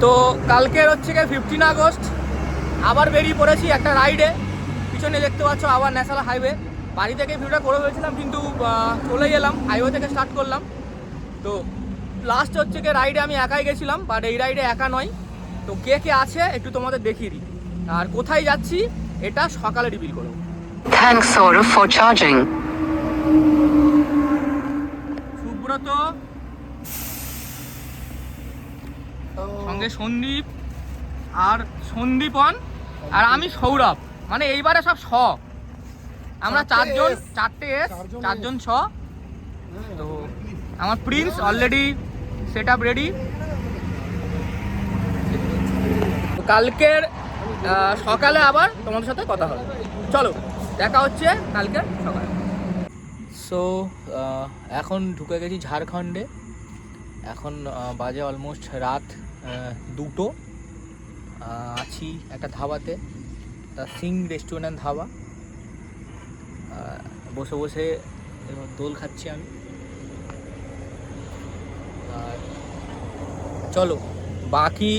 তো কালকের হচ্ছে গিয়ে 15 আগস্ট, আবার বেরিয়ে পড়েছি একটা রাইডে। পিছনে দেখতে পাচ্ছ আবার ন্যাশনাল হাইওয়ে। বাড়ি থেকে ভিডিওটা করে হয়েছিলাম, কিন্তু চলে গেলাম, হাইওয়ে থেকে স্টার্ট করলাম। তো লাস্ট হচ্ছে গিয়ে রাইডে আমি একাই গেছিলাম, বাট এই রাইডে একা নয়। তো কে কে আছে একটু তোমাদের দেখিয়ে দিই, আর কোথায় যাচ্ছি এটা সকালে রিভিল করবো। Thanks Saurav for charging. Subrata, সঙ্গে সন্দীপ আর সন্দীপন, আর আমি সৌরভ। মানে এইবারে সব ছ, আমরা চারজন, চারটে এস, চারজন ছ। তো আমার Prince already set up ready. কালকের সকালে আবার তোমাদের সাথে কথা হবে। চলো দেখা হচ্ছে কালকে সকালে। সো এখন ঢুকে গেছি ঝাড়খণ্ডে। এখন বাজে অলমোস্ট রাত 2টো। আছি একটা ধাবাতে, সিং রেস্টুরেন্ট ধাবা। বসে বসে দোল খাচ্ছি আমি। আর চলো বাকি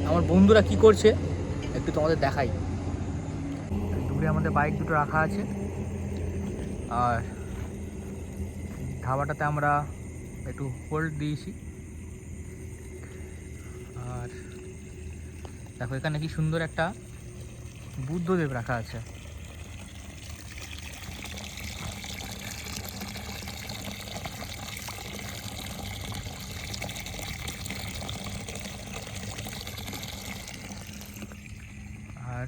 আমার বন্ধুরা কি করছে একটু তোমাদের দেখাই। দূরে আমাদের বাইক দুটো রাখা আছে, আর ধাবাটাতে আমরা একটু হোল্ড দিয়েছি। আর দেখো এখানে কি সুন্দর একটা বুদ্ধদেব রাখা আছে। আর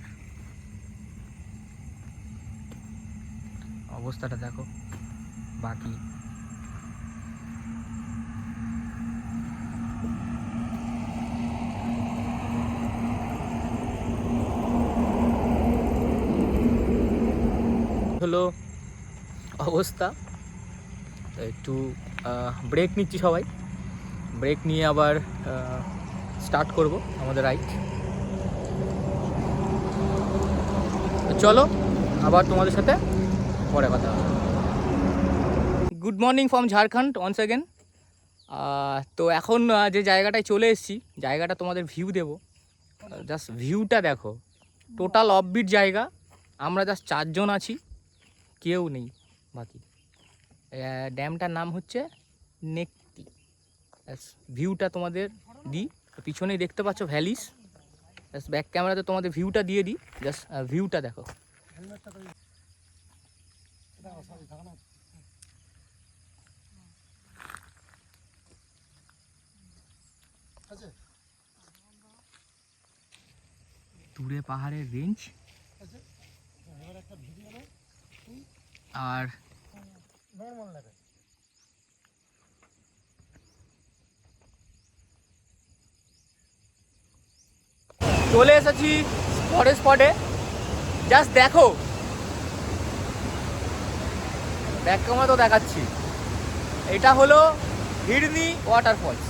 অবস্থাটা দেখো। বাকি হলো অবস্থা। একটু ব্রেক নিচ্ছি সবাই, ব্রেক নিয়ে আবার স্টার্ট করব আমাদের রাইড। চলো আবার তোমাদের সাথে পরে কথা হবে। Good morning from Jharkhand once again. তো এখন যে জায়গাটায় চলে এসেছি, জায়গাটা তোমাদের ভিউ দেবো। জাস্ট ভিউটা দেখো, টোটাল অফবিট জায়গা। আমরা জাস্ট চারজন আছি, কেউ নেই বাকি। ড্যামটার নাম হচ্ছে নেকটি। ভিউটা তোমাদের দিই, পিছনেই দেখতে পাচ্ছ ভ্যালিস। জাস্ট ব্যাক ক্যামেরাতে তোমাদের ভিউটা দিয়ে দিই, জাস্ট ভিউটা দেখো। দূরে পাহাড়ের রেঞ্জ, আর চলে এসেছি স্পটে। জাস্ট দেখো, ব্যাক ক্যামেরা তো দেখাচ্ছি। এটা হলো হিরনি ওয়াটারফলস।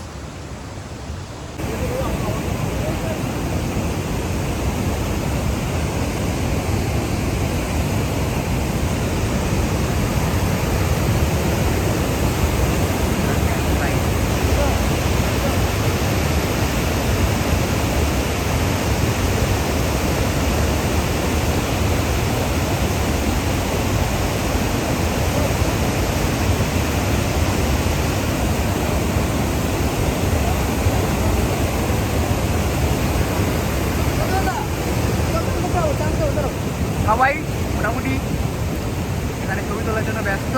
সবাই মোটামুটি এখানে ছবি তোলার জন্য ব্যস্ত।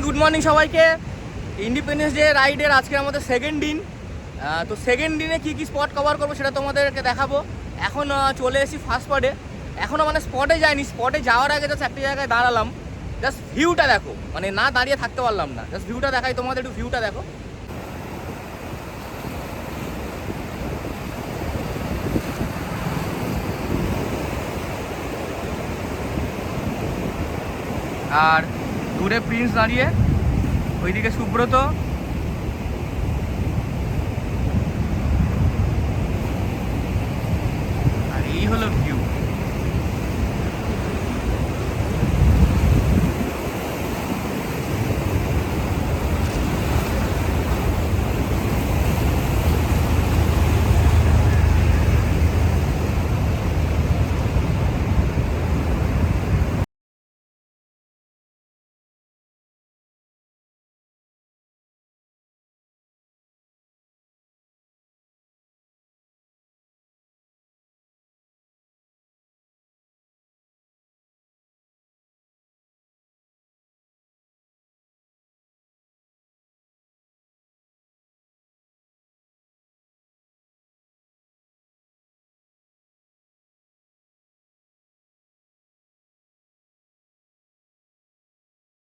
গুড মর্নিং সবাইকে। ইন্ডিপেন্ডেন্স ডে রাইডের আজকে আমাদের সেকেন্ড দিন। তো সেকেন্ড দিনে কী কী স্পট কভার করবো সেটা তোমাদেরকে দেখাবো। এখন চলে এসেছি ফার্স্ট স্পটে। এখনও মানে স্পটে যাইনি, স্পটে যাওয়ার আগে জাস্ট একটা জায়গায় দাঁড়ালাম। জাস্ট ভিউটা দেখো, মানে না দাঁড়িয়ে থাকতে পারলাম না। জাস্ট ভিউটা দেখাই তোমাদের, একটু ভিউটা দেখো। আর দূরে প্রিন্স দাঁড়িয়ে ওইদিকে সুব্রত, আর এই হলো ভিউ।